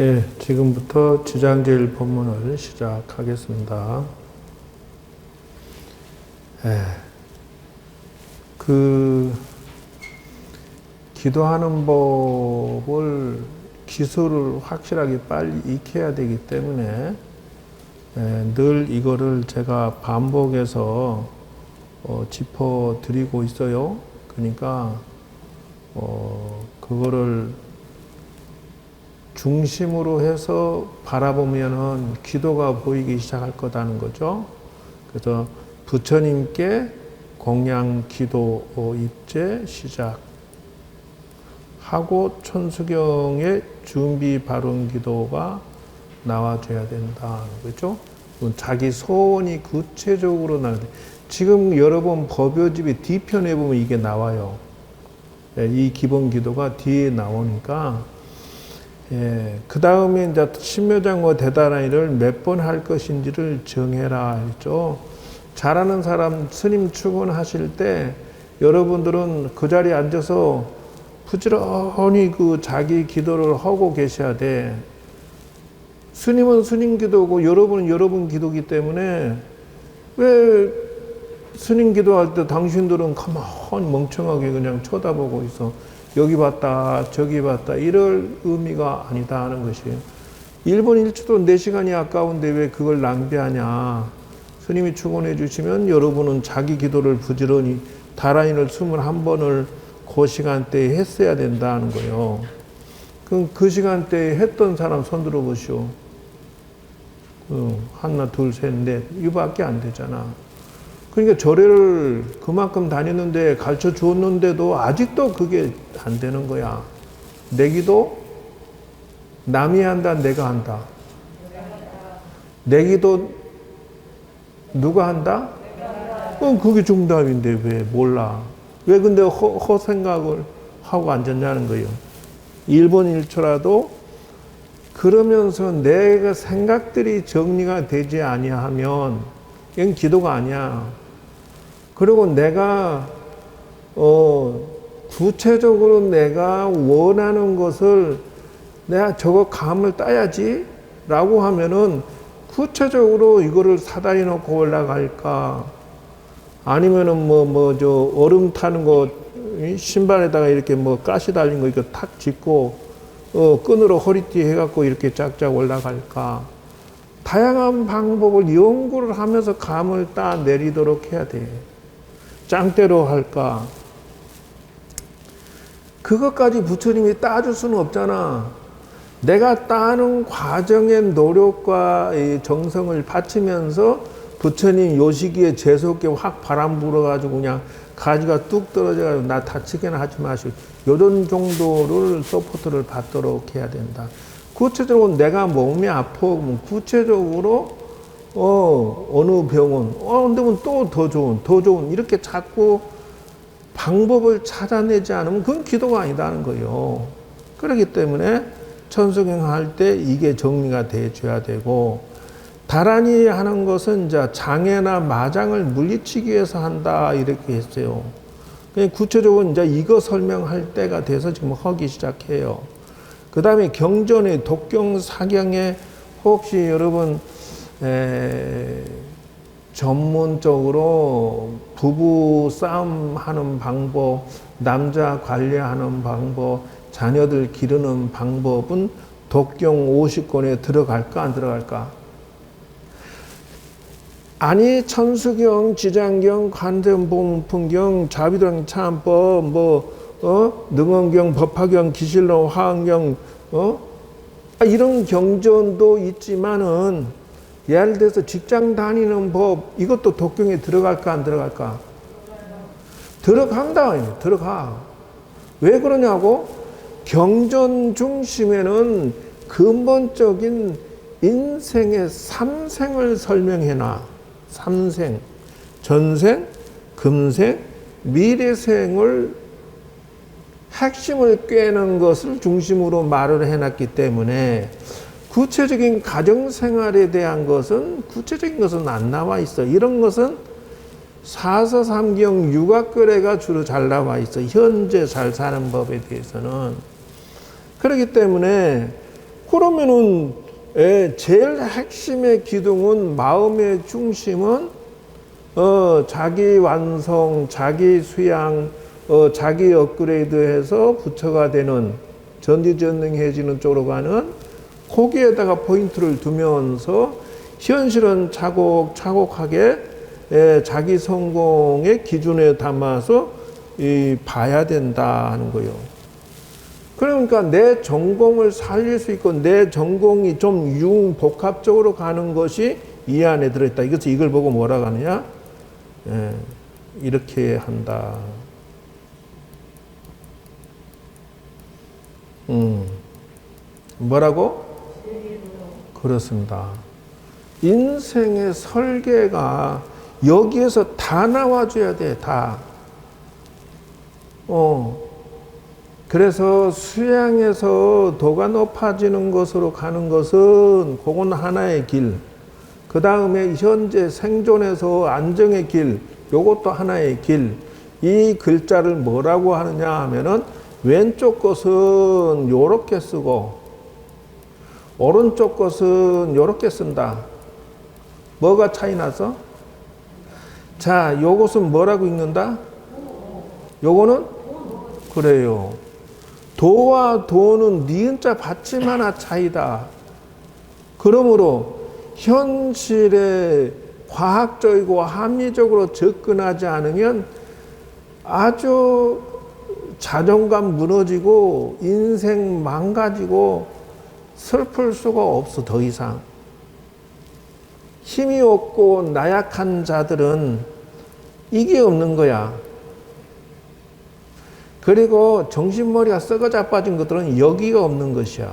예, 지금부터 지장제일 법문을 시작하겠습니다. 예, 기도하는 법을 기술을 확실하게 빨리 익혀야 되기 때문에 늘 이거를 제가 반복해서 짚어드리고 있어요. 그러니까 그거를 중심으로 해서 바라보면은 기도가 보이기 시작할 거다는 거죠. 그래서 부처님께 공양 기도 입제 시작 하고 천수경의 준비 바른 기도가 나와줘야 된다. 그렇죠? 자기 소원이 구체적으로 나는데 지금 여러분 법요집의 뒤편에 보면 이게 나와요. 이 기본 기도가 뒤에 나오니까 그 다음에 이제 신묘장과 대단하이를 몇 번 할 것인지를 정해라 했죠. 잘하는 사람 스님 출근하실 때 여러분들은 그 자리에 앉아서 부지런히 그 자기 기도를 하고 계셔야 돼. 스님은 스님 기도고 여러분은 여러분 기도기 때문에 왜 스님 기도할 때 당신들은 가만히 멍청하게 그냥 쳐다보고 있어. 여기 봤다 저기 봤다 이럴 의미가 아니다 하는 것이에요. 1분 1초도 내 시간이 아까운데 왜 그걸 낭비하냐. 스님이 축원해 주시면 여러분은 자기 기도를 부지런히 다라인을 21번을 그 시간대에 했어야 된다는 거예요. 그럼 그 시간대에 했던 사람 손 들어 보시오. 하나 둘 셋 넷 이거밖에 안 되잖아. 그러니까 절에를 그만큼 다녔는데 가르쳐 주었는데도 아직도 그게 안 되는 거야. 내 기도 남이 한다 내가 한다. 내 기도 누가 한다? 그게 정답인데 왜 몰라. 왜 근데 허생각을 하고 앉았냐는 거예요. 1분 1초라도 그러면서 내가 생각들이 정리가 되지 아니하면 이건 기도가 아니야. 그리고 내가 구체적으로 내가 원하는 것을 내가 저거 감을 따야지 라고 하면은 구체적으로 이거를 사다리 놓고 올라갈까 아니면은 저 얼음 타는 거 신발에다가 이렇게 가시 달린 거 이거 탁 짚고 끈으로 허리띠 해갖고 이렇게 쫙쫙 올라갈까. 다양한 방법을 연구를 하면서 감을 따 내리도록 해야 돼. 짱대로 할까? 그것까지 부처님이 따줄 수는 없잖아. 내가 따는 과정의 노력과 정성을 바치면서 부처님 요 시기에 재수없게 확 바람 불어가지고 그냥 가지가 뚝 떨어져가지고 나 다치게나 하지 마시고 이런 정도를 서포트를 받도록 해야 된다. 구체적으로 내가 몸이 아프면 구체적으로 어느 병원 근데 또 더 좋은 이렇게 자꾸 방법을 찾아내지 않으면 그건 기도가 아니다는 거예요. 그렇기 때문에 천수경 할 때 이게 정리가 돼줘야 되고 다란히 하는 것은 이제 장애나 마장을 물리치기 위해서 한다 이렇게 했어요. 그냥 구체적으로 이제 이거 설명할 때가 돼서 지금 하기 시작해요. 그 다음에 경전의 독경 사경에 혹시 여러분 전문적으로 부부 싸움 하는 방법, 남자 관리하는 방법, 자녀들 기르는 방법은 독경 50권에 들어갈까 안 들어갈까? 아니 천수경, 지장경, 관세음보문풍경, 자비도량 참법, 능언경, 법화경, 기실론, 화엄경, 이런 경전도 있지만은 예를 들어서 직장 다니는 법 이것도 독경에 들어갈까 안 들어갈까? 들어간다. 들어가. 왜 그러냐고? 경전 중심에는 근본적인 인생의 삼생을 설명해놔. 삼생, 전생, 금생, 미래생을 핵심을 꿰는 것을 중심으로 말을 해놨기 때문에 구체적인 가정생활에 대한 것은 구체적인 것은 안 나와 있어. 이런 것은 사서삼경 육아거래가 주로 잘 나와 있어. 현재 잘 사는 법에 대해서는. 그렇기 때문에 그러면은 제일 핵심의 기둥은 마음의 중심은 자기 완성, 자기 수양, 자기 업그레이드해서 부처가 되는 전지전능해지는 쪽으로 가는 거기에다가 포인트를 두면서 현실은 차곡차곡하게 자기 성공의 기준에 담아서 봐야 된다 하는 거예요. 그러니까 내 전공을 살릴 수 있고 내 전공이 좀 복합적으로 가는 것이 이 안에 들어있다. 이걸 보고 뭐라고 하느냐? 이렇게 한다. 뭐라고? 그렇습니다. 인생의 설계가 여기에서 다 나와줘야 돼, 다. 그래서 수양에서 도가 높아지는 것으로 가는 것은 그건 하나의 길. 그 다음에 현재 생존에서 안정의 길, 요것도 하나의 길. 이 글자를 뭐라고 하느냐 하면은 왼쪽 것은 요렇게 쓰고 오른쪽 것은 요렇게 쓴다. 뭐가 차이 나서? 자, 요것은 뭐라고 읽는다? 요거는? 그래요. 도와 도는 니은자 받침 하나 차이다. 그러므로 현실에 과학적이고 합리적으로 접근하지 않으면 아주 자존감 무너지고 인생 망가지고 슬플 수가 없어, 더 이상. 힘이 없고 나약한 자들은 이게 없는 거야. 그리고 정신머리가 썩어 자빠진 것들은 여기가 없는 것이야.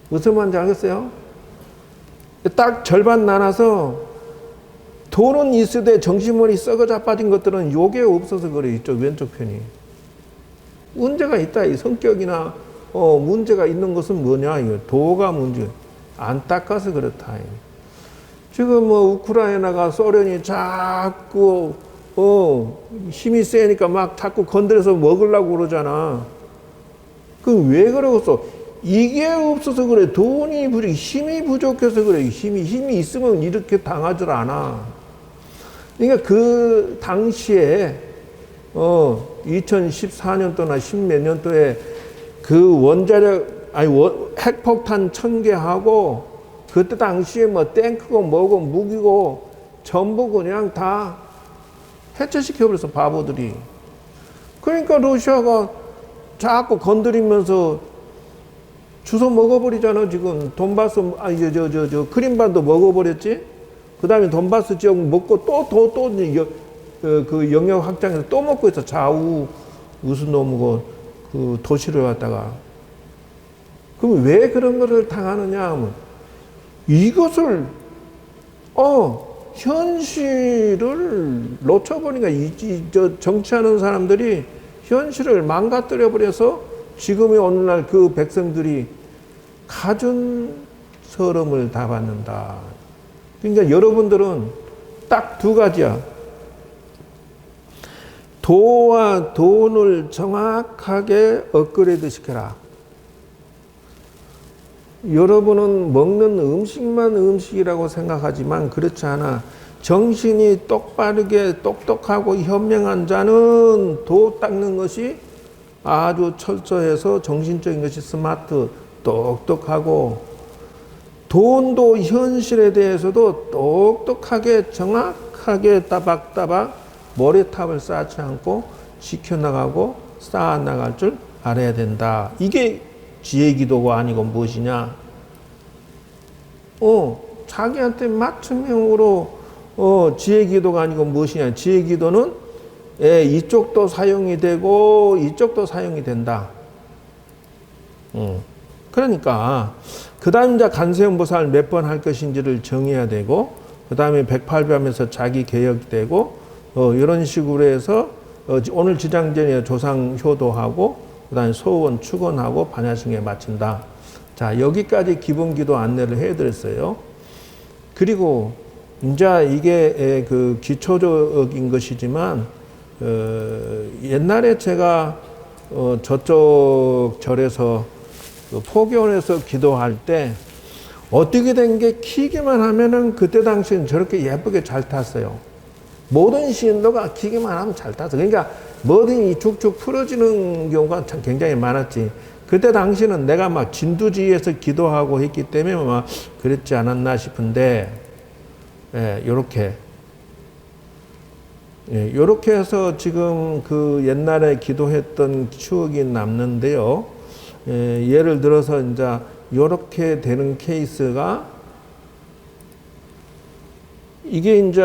무슨 말인지 알겠어요? 딱 절반 나눠서 돈은 있으되 정신머리 썩어 자빠진 것들은 요게 없어서 그래. 이쪽 왼쪽 편이. 문제가 있다. 이 성격이나 문제가 있는 것은 뭐냐? 이거 도가 문제. 안 닦아서 그렇다. 지금 우크라이나가 소련이 자꾸 힘이 세니까 막 자꾸 건드려서 먹으려고 그러잖아. 그 왜 그러겠어? 이게 없어서 그래. 돈이 부족, 힘이 부족해서 그래. 힘이 있으면 이렇게 당하질 않아. 그러니까 그 당시에 2014년도나 10몇 년도에 그 원자력 핵폭탄 1000개 하고 그때 당시에 뭐 탱크고 뭐고 무기고 전부 그냥 다 해체시켜버렸어, 바보들이. 그러니까 러시아가 자꾸 건드리면서 주워 먹어버리잖아, 지금. 돈바스, 크림반도 먹어버렸지? 그 다음에 돈바스 지역 먹고 그 영역 확장해서 또 먹고 있어. 좌우, 무슨 놈이고, 그 도시를 갖다가. 그럼 왜 그런 거를 당하느냐 하면, 이것을, 현실을 놓쳐버리니까, 정치하는 사람들이 현실을 망가뜨려 버려서 지금의 오늘날 그 백성들이 가진 서름을 다 받는다. 그러니까 여러분들은 딱 두 가지야. 도와 돈을 정확하게 업그레이드 시켜라. 여러분은 먹는 음식만 음식이라고 생각하지만 그렇지 않아. 정신이 똑바르게 똑똑하고 현명한 자는 도 닦는 것이 아주 철저해서 정신적인 것이 스마트, 똑똑하고 돈도 현실에 대해서도 똑똑하게 정확하게 따박따박 머리탑을 쌓지 않고 지켜나가고 쌓아나갈 줄 알아야 된다. 이게 지혜기도가 아니고 무엇이냐? 자기한테 맞춤형으로 지혜기도가 아니고 무엇이냐? 지혜기도는 이쪽도 사용이 되고 이쪽도 사용이 된다. 그러니까 그 다음 이제 간세음보살 몇 번 할 것인지를 정해야 되고 그 다음에 108배하면서 자기 개혁되고 이런 식으로 해서 오늘 지장전에 조상 효도하고 그 다음에 소원 축원하고 반야승에 마친다. 자, 여기까지 기본 기도 안내를 해드렸어요. 그리고 이제 이게 그 기초적인 것이지만 옛날에 제가 저쪽 절에서 그 포교원에서 기도할 때 어떻게 된 게 키기만 하면은 그때 당시엔 저렇게 예쁘게 잘 탔어요. 모든 신도가 키기만 하면 잘 탔어. 그러니까 뭐든지 쭉쭉 풀어지는 경우가 참 굉장히 많았지. 그때 당시는 내가 막 진두지휘에서 기도하고 했기 때문에 막 그랬지 않았나 싶은데, 예, 요렇게. 예, 요렇게 해서 지금 그 옛날에 기도했던 추억이 남는데요. 예, 예를 들어서 이제 요렇게 되는 케이스가 이게 이제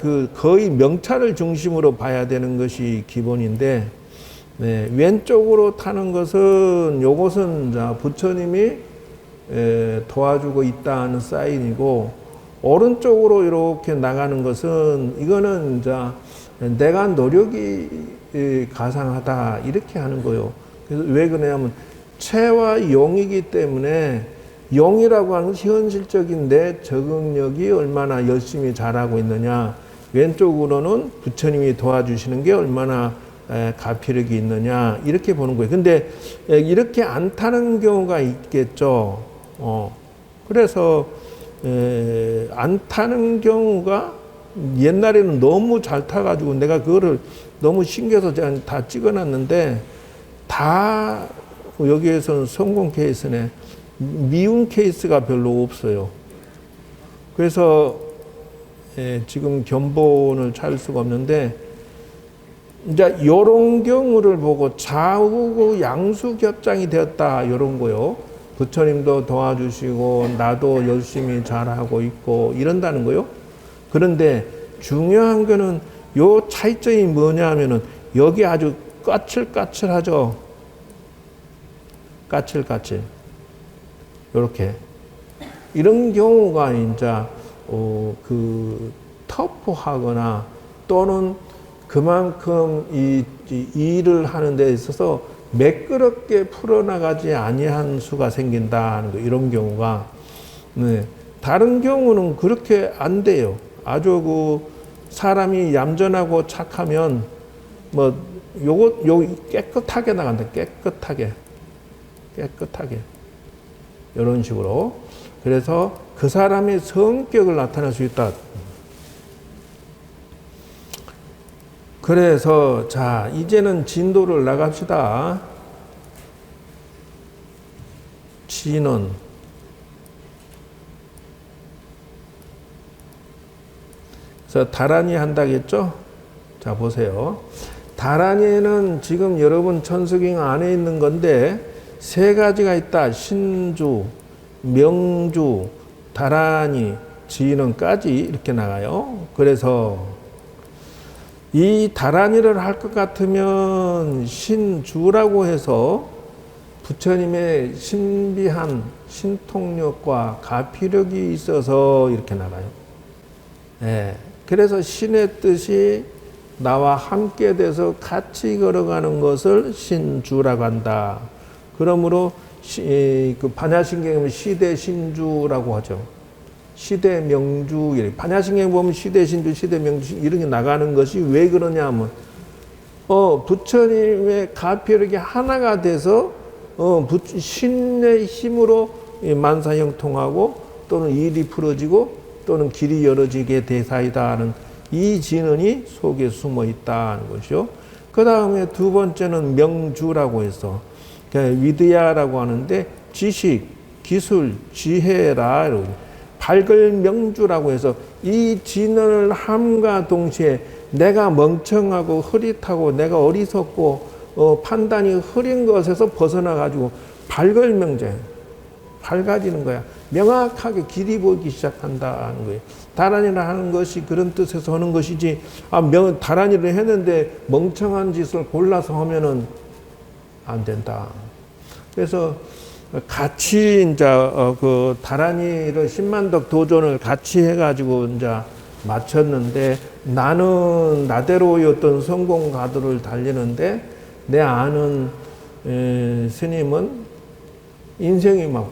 그 거의 명찰을 중심으로 봐야 되는 것이 기본인데, 네, 왼쪽으로 타는 것은 요것은 이제 부처님이 도와주고 있다는 사인이고, 오른쪽으로 이렇게 나가는 것은 이거는 이제 내가 노력이 가상하다 이렇게 하는 거예요. 그래서 왜 그러냐면 체와 용이기 때문에 용이라고 하는 것이 현실적인 내 적응력이 얼마나 열심히 잘하고 있느냐, 왼쪽으로는 부처님이 도와주시는 게 얼마나 가피력이 있느냐 이렇게 보는 거예요. 근데 이렇게 안 타는 경우가 있겠죠. 그래서 안 타는 경우가 옛날에는 너무 잘 타가지고 내가 그거를 너무 신기해서 제가 다 찍어놨는데, 다 여기에서는 성공 케이스네. 미운 케이스가 별로 없어요. 그래서 지금 견본을 찾을 수가 없는데, 이제 요런 경우를 보고 좌우고 양수 겹장이 되었다 요런 거요. 부처님도 도와주시고 나도 열심히 잘하고 있고 이런다는 거요. 그런데 중요한 거는 요 차이점이 뭐냐 하면은 여기 아주 까칠까칠하죠. 까칠까칠. 요렇게. 이런 경우가 이제 그 터프하거나 또는 그만큼 이 일을 하는 데 있어서 매끄럽게 풀어나가지 아니한 수가 생긴다는 거, 이런 경우가. 네. 다른 경우는 그렇게 안 돼요. 아주 그 사람이 얌전하고 착하면 뭐 요 깨끗하게 나간다. 깨끗하게. 이런 식으로. 그래서 그 사람의 성격을 나타낼 수 있다. 그래서 자, 이제는 진도를 나갑시다. 진원. 그래서 다란이 한다겠죠? 자, 보세요. 다란이는 지금 여러분 천수경 안에 있는 건데 세 가지가 있다. 신주, 명주, 다란이, 진원까지 이렇게 나가요. 그래서 이 다란이를 할 것 같으면 신주라고 해서 부처님의 신비한 신통력과 가피력이 있어서 이렇게 나가요. 예. 그래서 신의 뜻이 나와 함께 돼서 같이 걸어가는 것을 신주라고 한다. 그러므로 그 반야신경은 시대신주라고 하죠. 시대명주. 반야신경 보면 시대신주, 시대명주 이런 게 나가는 것이 왜 그러냐 하면 부처님의 가피력이 하나가 돼서 신의 힘으로 만사형통하고 또는 일이 풀어지고 또는 길이 열어지게 대사이다 하는 이 진언이 속에 숨어 있다는 것이요. 그 다음에 두 번째는 명주라고 해서 위드야라고 하는데 지식, 기술, 지혜라 밝을 명주라고 해서 이 진언을 함과 동시에 내가 멍청하고 흐릿하고 내가 어리석고 판단이 흐린 것에서 벗어나가지고 밝을 명제, 밝아지는 거야. 명확하게 길이 보이기 시작한다는 거예요. 다란이를 하는 것이 그런 뜻에서 하는 것이지, 다란이를 했는데 멍청한 짓을 골라서 하면은 안 된다. 그래서 같이 이제 그 다란이를 10만덕 도전을 같이 해가지고 이제 마쳤는데, 나는 나대로의 어떤 성공 가도를 달리는데 내 아는 스님은 인생이 막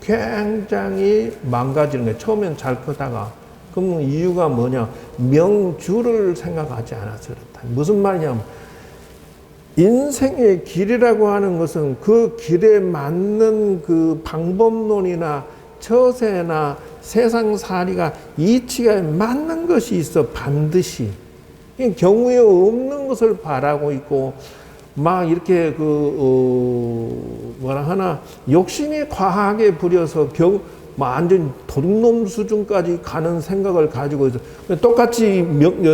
굉장히 망가지는 거예요. 처음엔 잘 크다가. 그럼 이유가 뭐냐? 명주를 생각하지 않아서 그렇다. 무슨 말이냐면 인생의 길이라고 하는 것은 그 길에 맞는 그 방법론이나 처세나 세상살이가 이치가 맞는 것이 있어 반드시. 경우에 없는 것을 바라고 있고 막 이렇게 뭐라 하나 욕심이 과하게 부려서 완전 도둑놈 수준까지 가는 생각을 가지고 있어. 똑같이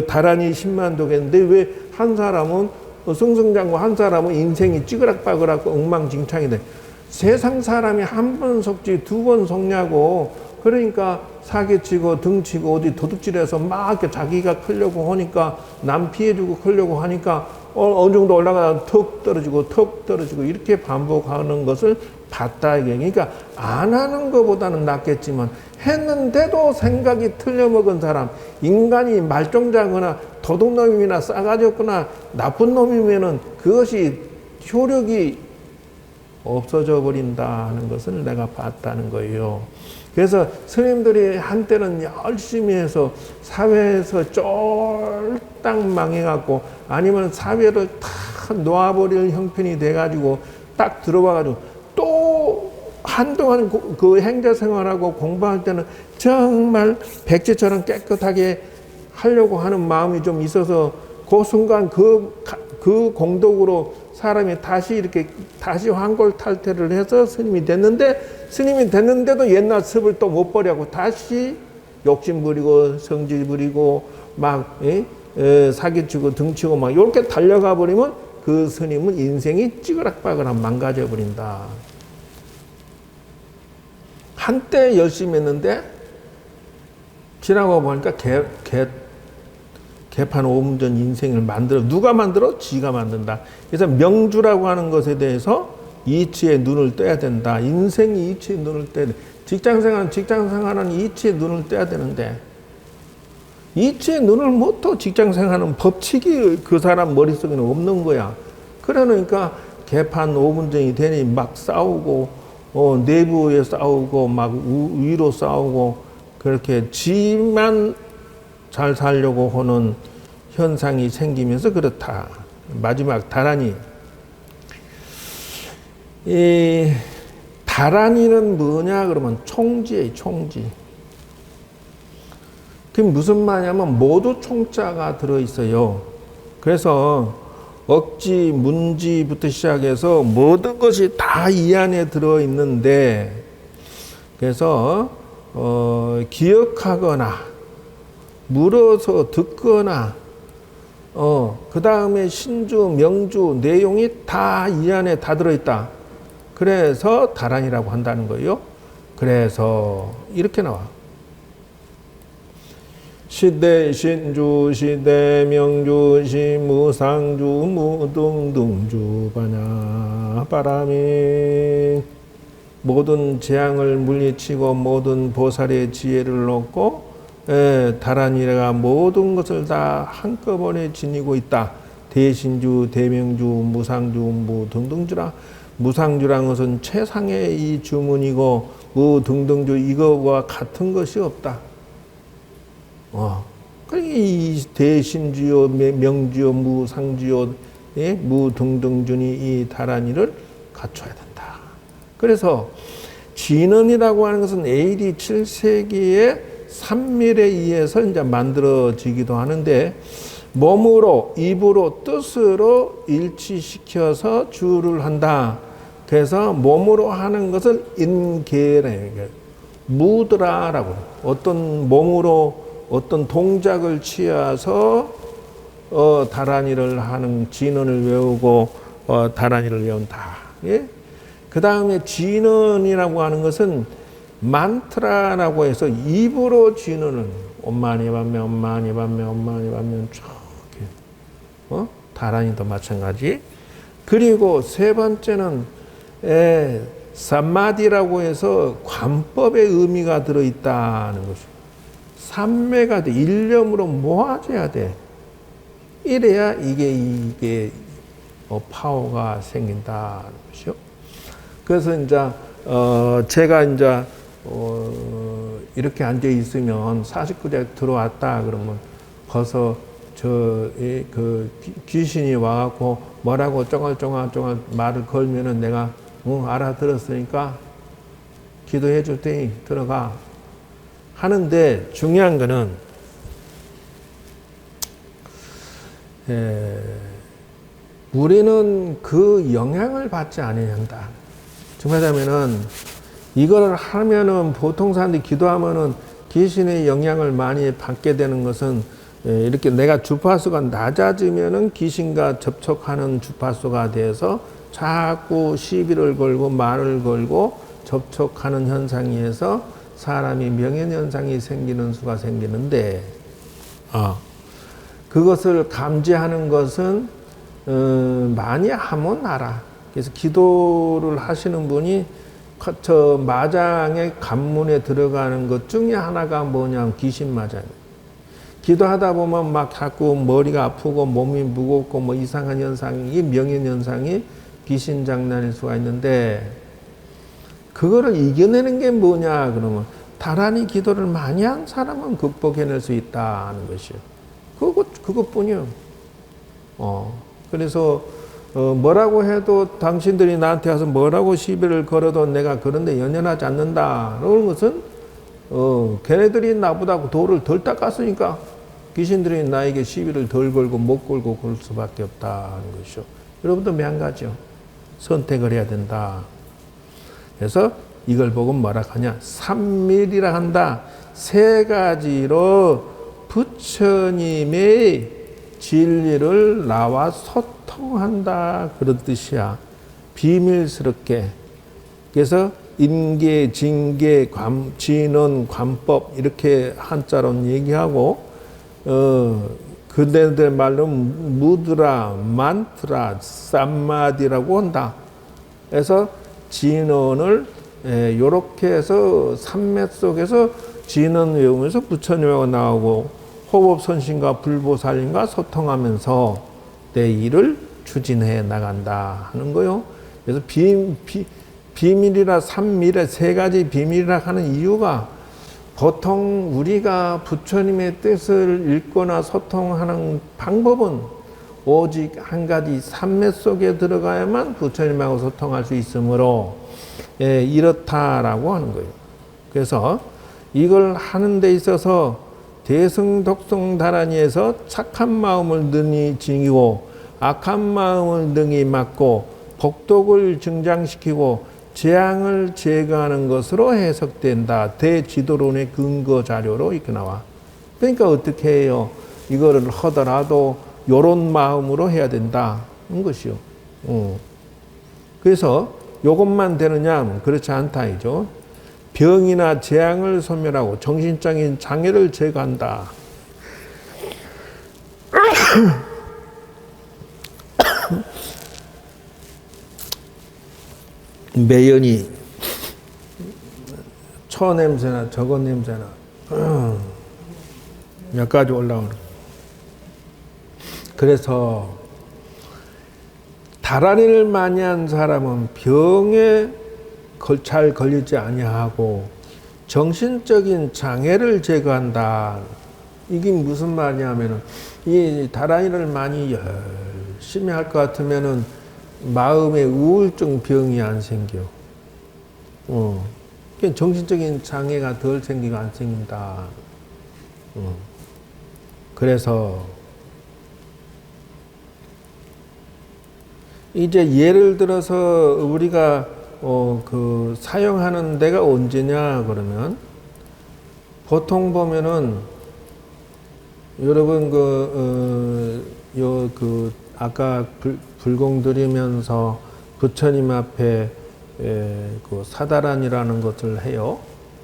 다란이 10만 도겠는데 왜 한 사람은 승승장구, 한 사람은 인생이 찌그락빠그락 엉망진창이 돼. 세상 사람이 한 번 속지 두 번 속냐고. 그러니까 사기치고 등치고 어디 도둑질해서 막 이렇게 자기가 크려고 하니까 남 피해주고 크려고 하니까 어느 정도 올라가다 턱 떨어지고 이렇게 반복하는 것을 봤다 이게. 그러니까 안 하는 것보다는 낫겠지만 했는데도 생각이 틀려먹은 사람, 인간이 말종자거나 도둑놈이나 싸가지 없거나 나쁜 놈이면은 그것이 효력이 없어져 버린다 하는 것을 내가 봤다는 거예요. 그래서 스님들이 한때는 열심히 해서 사회에서 쫄딱 망해갖고 아니면 사회를 다 놓아버릴 형편이 돼가지고 딱 들어와가지고 또 한동안 그 행자 생활하고 공부할 때는 정말 백제처럼 깨끗하게 하려고 하는 마음이 좀 있어서 그 순간 그 공덕으로 사람이 다시 환골탈태를 해서 스님이 됐는데도 옛날 습을 또 못 버리고 다시 욕심 부리고 성질 부리고 막 사기치고 등치고 막 이렇게 달려가 버리면 그 스님은 인생이 찌그락빠그락 망가져 버린다. 한때 열심히 했는데 지나고 보니까 개판 오문전 인생을 누가 만들어? 지가 만든다. 그래서 명주라고 하는 것에 대해서 이치에 눈을 떼야 된다. 인생이 이치에 눈을 떼야 돼. 직장생활은 이치에 눈을 떼야 되는데 이치에 눈을 못 떠. 직장생활은 법칙이 그 사람 머릿속에는 없는 거야. 그러니까 개판 오문전이 되니 막 싸우고 내부에 싸우고 막 위로 싸우고 그렇게 지만 잘 살려고 하는 현상이 생기면서 그렇다. 마지막 다란이. 이 다란이는 뭐냐 그러면 총지예요. 총지. 그게 무슨 말이냐면 모두 총자가 들어있어요. 그래서 억지, 문지부터 시작해서 모든 것이 다 이 안에 들어있는데 그래서 기억하거나 물어서 듣거나 그 다음에 신주, 명주 내용이 다 이 안에 다 들어있다. 그래서 다란이라고 한다는 거예요. 그래서 이렇게 나와. 시대, 신주, 시대, 명주, 시무상주, 무등등주, 반야, 바람이 모든 재앙을 물리치고 모든 보살의 지혜를 얻고 다란이가 모든 것을 다 한꺼번에 지니고 있다. 대신주, 대명주, 무상주, 무등등주라. 무상주라는 것은 최상의 이 주문이고 무등등주 이거와 같은 것이 없다. 그러니까 이 대신주요, 명주요, 무상주요, 무등등준이 이 다란이를 갖춰야 된다. 그래서 진언이라고 하는 것은 AD 7세기의 산밀에 의해서 이제 만들어지기도 하는데 몸으로, 입으로, 뜻으로 일치시켜서 주를 한다. 그래서 몸으로 하는 것을 인계래. 무드라라고. 어떤 몸으로 어떤 동작을 취해서 다란이를 하는 진언을 외우고 다란이를 외운다. 예? 그 다음에 진언이라고 하는 것은 만트라라고 해서 입으로 진언을 엄마니 반면 엄마니 반면 엄마니 반면 이렇게 다란이도 마찬가지. 그리고 세 번째는 사마디라고 해서 관법의 의미가 들어있다는 것이죠. 삼매가 돼. 일념으로 모아져야 돼. 이래야 이게 파워가 생긴다는 것이요. 그래서 이제 제가 이제 이렇게 앉아 있으면 49대 들어왔다 그러면 벌써 귀신이 와갖고 뭐라고 쫑알쫑알 말을 걸면은 내가 알아들었으니까 기도해 줄 테니 들어가 하는데 중요한 거는 우리는 그 영향을 받지 않아야 한다. 정말하면은 이걸 하면은 보통 사람들이 기도하면은 귀신의 영향을 많이 받게 되는 것은 이렇게 내가 주파수가 낮아지면은 귀신과 접촉하는 주파수가 돼서 자꾸 시비를 걸고 말을 걸고 접촉하는 현상에서 사람이 명예현상이 생기는 수가 생기는데 그것을 감지하는 것은 많이 하면 알아. 그래서 기도를 하시는 분이 저 마장의 관문에 들어가는 것 중에 하나가 뭐냐면 귀신 마장이에요. 기도하다 보면 막 자꾸 머리가 아프고 몸이 무겁고 뭐 이상한 현상이 명예현상이 귀신 장난일 수가 있는데 그거를 이겨내는 게 뭐냐 그러면 다란히 기도를 많이 한 사람은 극복해낼 수 있다는 것이요. 그것뿐이요. 그래서 뭐라고 해도 당신들이 나한테 와서 뭐라고 시비를 걸어도 내가 그런데 연연하지 않는다. 그런 것은 걔네들이 나보다 돌을 덜 닦았으니까 귀신들이 나에게 시비를 덜 걸고 못 걸고 그럴 수밖에 없다는 것이죠. 여러분도 매한가지요. 선택을 해야 된다. 그래서 이걸 보고 뭐라 하냐. 삼밀이라 한다. 세 가지로 부처님의 진리를 나와 소통한다. 그런 뜻이야. 비밀스럽게. 그래서 인계, 징계, 진언, 관법 이렇게 한자로 얘기하고 그대들 말로 무드라, 만트라, 쌈마디라고 한다. 그래서 진언을 요렇게 해서 산맥 속에서 진언 외우면서 부처님하고 나오고 호법선신과 불보살님과 소통하면서 내 일을 추진해 나간다 하는 거요. 그래서 비밀이라 삼밀의 세 가지 비밀이라 하는 이유가 보통 우리가 부처님의 뜻을 읽거나 소통하는 방법은 오직 한 가지 삼매 속에 들어가야만 부처님하고 소통할 수 있으므로 이렇다라고 하는 거예요. 그래서 이걸 하는 데 있어서 대승독성다란이에서 착한 마음을 능히 지니고 악한 마음을 능히 막고 복덕을 증장시키고 재앙을 제거하는 것으로 해석된다. 대지도론의 근거 자료로 이렇게 나와. 그러니까 어떻게 해요? 이거를 하더라도 요런 마음으로 해야 된다는 것이요. 그래서 요것만 되느냐? 그렇지 않다 이죠. 병이나 재앙을 소멸하고 정신적인 장애를 제거한다. 매연이 처 냄새나 저거 냄새나 몇 가지 올라오는. 그래서 다란이를 많이 한 사람은 병에 잘 걸리지 아니하고 정신적인 장애를 제거한다. 이게 무슨 말이냐면은 이 다란이를 많이 열심히 할 것 같으면은 마음의 우울증 병이 안 생겨. 정신적인 장애가 덜 생기고 안 생긴다. 그래서 이제 예를 들어서 우리가 사용하는 데가 언제냐 그러면 보통 보면은 여러분 아까 불공 드리면서 부처님 앞에 사다란이라는 것을 해요.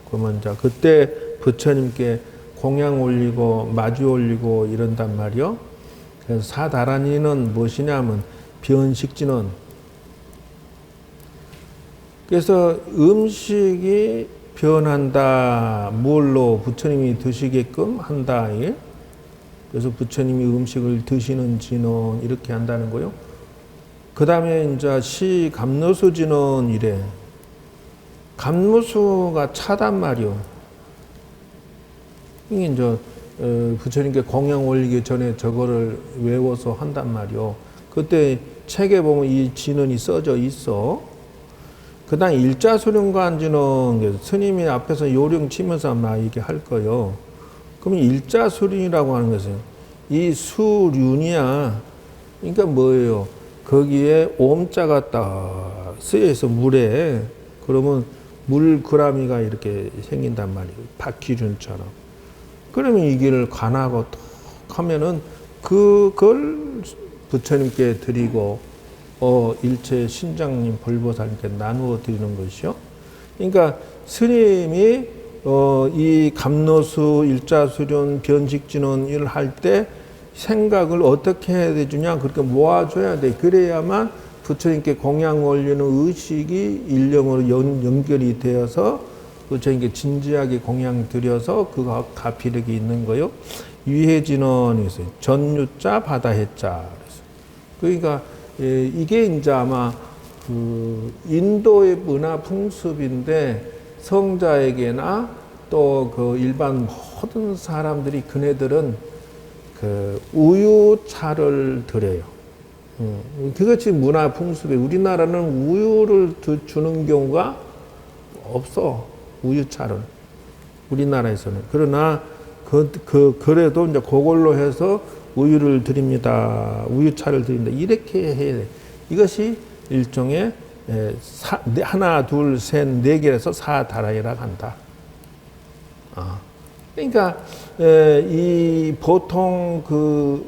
그러면 이제 그때 부처님께 공양 올리고 마주 올리고 이런단 말이요. 그래서 사다란이는 무엇이냐면 변식진원. 그래서 음식이 변한다. 뭘로 부처님이 드시게끔 한다. 그래서 부처님이 음식을 드시는 진원 이렇게 한다는 거요. 그 다음에 이제 시감노수 진원 이래. 감노수가 차단 말이요. 이게 이제 부처님께 공양 올리기 전에 저거를 외워서 한단 말이요. 그때 책에 보면 이 진언이 써져 있어. 그 다음 일자수륜관지는 스님이 앞에서 요령 치면서 아마 얘기할 거요. 그러면 일자수륜이라고 하는 것은 이 수륜이야. 그러니까 뭐예요? 거기에 옴자가 딱 쓰여 있어, 물에. 그러면 물그라미가 이렇게 생긴단 말이에요. 바퀴준처럼. 그러면 이 길을 관하고 톡 하면은 그걸 부처님께 드리고 일체 신장님 벌보살님께 나누어 드리는 것이요. 그러니까 스님이 이 감노수, 일자수륜, 변식진언을 할 때 생각을 어떻게 해야 되느냐, 그렇게 모아줘야 돼. 그래야만 부처님께 공양 올리는 의식이 일념으로 연결이 되어서 부처님께 진지하게 공양 드려서 그거 가피력이 있는 거요. 위해진언이 있어요. 전유자, 바다해자. 그러니까 이게 이제 아마 그 인도의 문화 풍습인데 성자에게나 또 그 일반 모든 사람들이 그네들은 그 우유차를 드려요. 그것이 문화 풍습에 우리나라는 우유를 주는 경우가 없어. 우유차를 우리나라에서는. 그러나 그래도 이제 그걸로 해서 우유를 드립니다. 우유차를 드립니다. 이렇게 해야 돼. 이것이 일종의 하나, 둘, 셋, 네 개에서 사다라이라고 한다. 그러니까 이 보통 그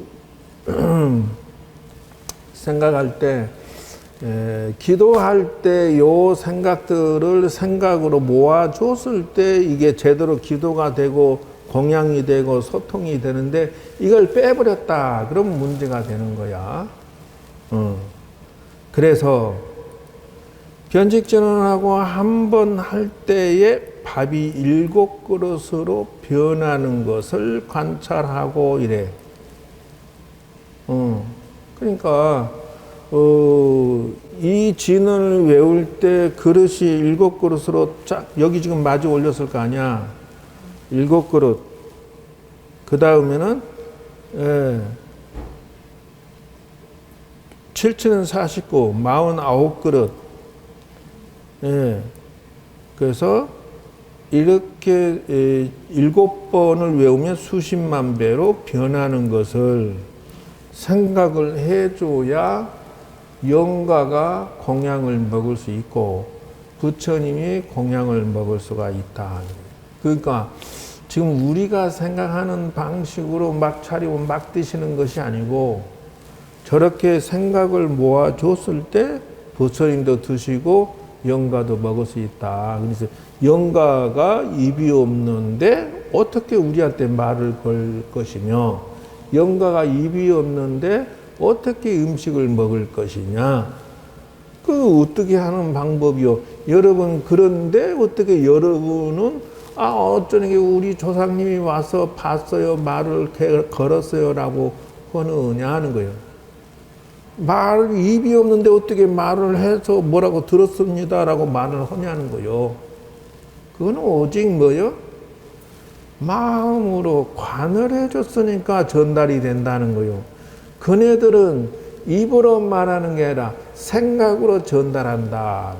생각할 때 기도할 때 요 생각들을 생각으로 모아줬을 때 이게 제대로 기도가 되고 공양이 되고 소통이 되는데 이걸 빼버렸다. 그러면 문제가 되는 거야. 그래서 변직전환하고 한 번 할 때에 밥이 7그릇으로 변하는 것을 관찰하고 이래. 그러니까 이 진을 외울 때 그릇이 7그릇으로 쫙 여기 지금 마주 올렸을 거 아니야. 7그릇. 그 다음에는 7칠은 49, 49그릇. 그래서 이렇게 7번을 외우면 수십만 배로 변하는 것을 생각을 해줘야 영가가 공양을 먹을 수 있고 부처님이 공양을 먹을 수가 있다. 그러니까 지금 우리가 생각하는 방식으로 막 차리고 막 드시는 것이 아니고 저렇게 생각을 모아줬을 때 부처님도 드시고 영가도 먹을 수 있다. 그래서 영가가 입이 없는데 어떻게 우리한테 말을 걸 것이며 영가가 입이 없는데 어떻게 음식을 먹을 것이냐. 그 어떻게 하는 방법이요. 여러분 그런데 어떻게 여러분은 어쩌게 우리 조상님이 와서 봤어요. 말을 걸었어요. 라고 하느냐 하는 거예요. 입이 없는데 어떻게 말을 해서 뭐라고 들었습니다. 라고 말을 하냐는 거요. 그건 오직 뭐요? 마음으로 관을 해줬으니까 전달이 된다는 거요. 그네들은 입으로 말하는 게 아니라 생각으로 전달한다.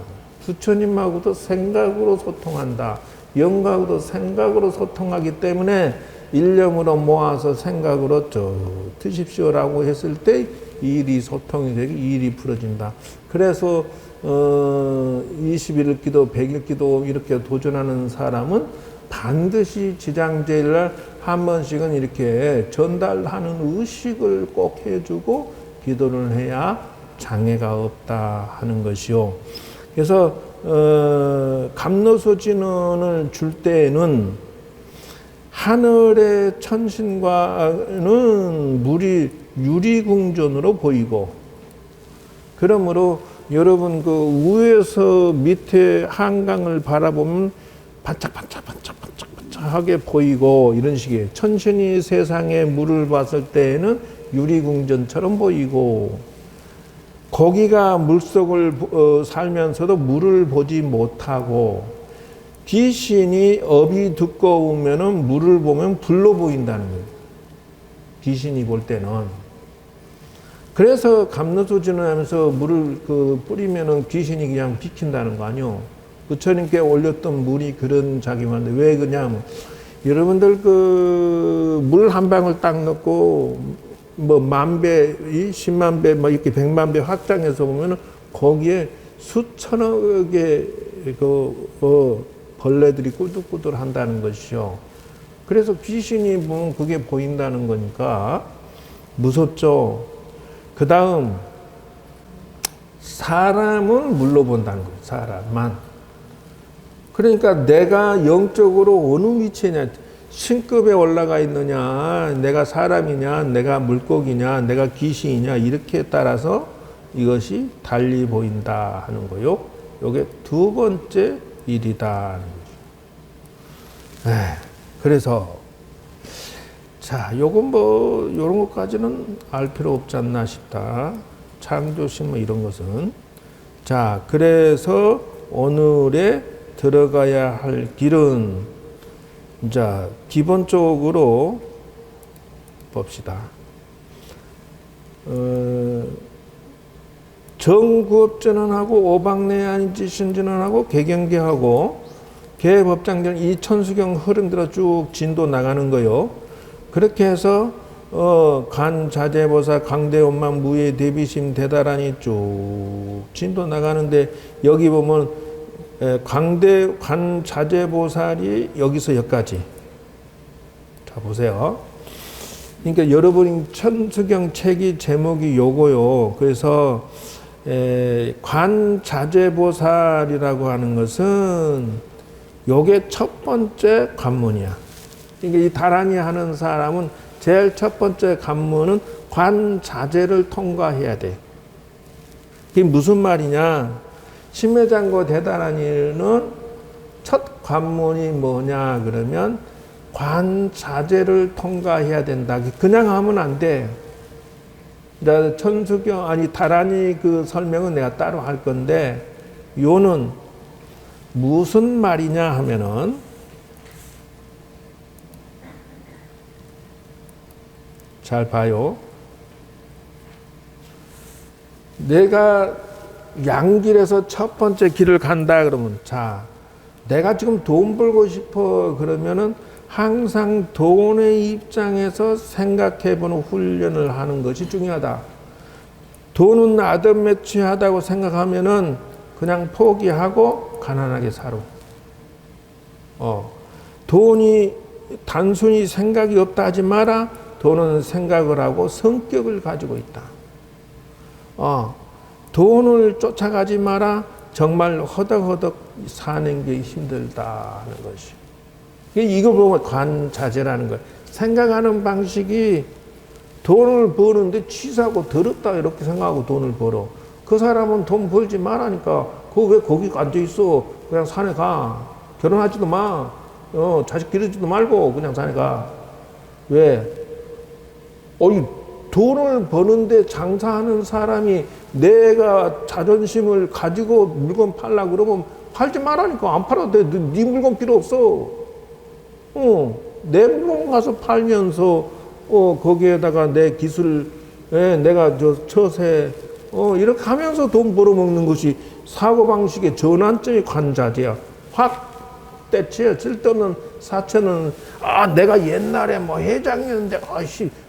부처님하고도 생각으로 소통한다. 영가하고도 생각으로 소통하기 때문에 일념으로 모아서 생각으로 드십시오라고 했을 때 일이 소통이 되고 일이 풀어진다. 그래서 21일 기도, 100일 기도 이렇게 도전하는 사람은 반드시 지장제일날 한 번씩은 이렇게 전달하는 의식을 꼭 해주고 기도를 해야 장애가 없다 하는 것이요. 그래서 감노소진언을 줄 때에는 하늘의 천신과는 물이 유리궁전으로 보이고, 그러므로 여러분 그 위에서 밑에 한강을 바라보면 반짝반짝하게 보이고 이런 식이에요. 천신이 세상에 물을 봤을 때에는 유리궁전처럼 보이고, 고기가 물속을 살면서도 물을 보지 못하고 귀신이 업이 두꺼우면은 물을 보면 불로 보인다는 거예요. 귀신이 볼 때는. 그래서 감로소진을 하면서 물을 뿌리면은 귀신이 그냥 비킨다는 거 아니요. 부처님께 올렸던 물이 그런 작용하는데 왜 그냥 여러분들 물 한 방울 딱 넣고 뭐 10,000배, 100,000배, 뭐 이렇게 100만 배 확장해서 보면은 거기에 수천억 개의 벌레들이 꾸들꾸들 한다는 것이요. 그래서 귀신이 보면 그게 보인다는 거니까 무섭죠. 그 다음, 사람은 물로 본다는 거예요. 사람만. 그러니까 내가 영적으로 어느 위치에냐, 신급에 올라가 있느냐, 내가 사람이냐, 내가 물고기냐, 내가 귀신이냐, 이렇게 따라서 이것이 달리 보인다 하는 거요. 요게 두 번째 일이다 하는 거죠. 그래서, 자, 요건 뭐, 요런 것까지는 알 필요 없지 않나 싶다. 창조심 뭐 이런 것은. 자, 그래서 오늘의 들어가야 할 길은, 자, 기본적으로 봅시다. 정구업전환하고 오박내안지 신전환하고 개경계하고 개법장전 이 천수경 흐름대로 쭉 진도 나가는 거요. 그렇게 해서 간자재보살 강대원만 무예 대비심 대다란히 쭉 진도 나가는데 여기 보면 간자재보살이 여기서 여기까지. 자 보세요. 그러니까 여러분이 천수경 책이 제목이 요거요. 그래서 관자재보살이라고 하는 것은 요게 첫 번째 관문이야. 그러니까 이 다란이 하는 사람은 제일 첫 번째 관문은 관자재를 통과해야 돼. 이게 무슨 말이냐? 신매장고 대다란이는 첫 관문이 뭐냐 그러면 관자재를 통과해야 된다. 그냥 하면 안 돼. 천수경 다란이 그 설명은 내가 따로 할 건데 요는 무슨 말이냐 하면은 잘 봐요. 내가 양길에서 첫 번째 길을 간다 그러면 자 내가 지금 돈 벌고 싶어 그러면은 항상 돈의 입장에서 생각해보는 훈련을 하는 것이 중요하다. 돈은 아덤매취하다고 생각하면은 그냥 포기하고 가난하게 살아. 돈이 단순히 생각이 없다 하지 마라. 돈은 생각을 하고 성격을 가지고 있다. 돈을 쫓아가지 마라. 정말 허덕허덕 사는 게 힘들다 하는 것이. 이거 보면 관자재라는 거예요. 생각하는 방식이 돈을 버는데 치사하고 더럽다 이렇게 생각하고 돈을 벌어. 그 사람은 돈 벌지 말라니까. 그거 왜 거기 앉아있어? 그냥 산에 가. 결혼하지도 마. 자식 기르지도 말고 그냥 산에 가. 왜? 돈을 버는데 장사하는 사람이 내가 자존심을 가지고 물건 팔려고 그러면 팔지 말라니까. 안 팔아도 돼. 네 물건 필요 없어. 내 물건 가서 팔면서 거기에다가 내 기술, 내가 처세, 이렇게 하면서 돈 벌어먹는 것이 사고방식의 전환점이 관자재야. 확 때쳐 쓸데없는 사채는 내가 옛날에 뭐 회장이었는데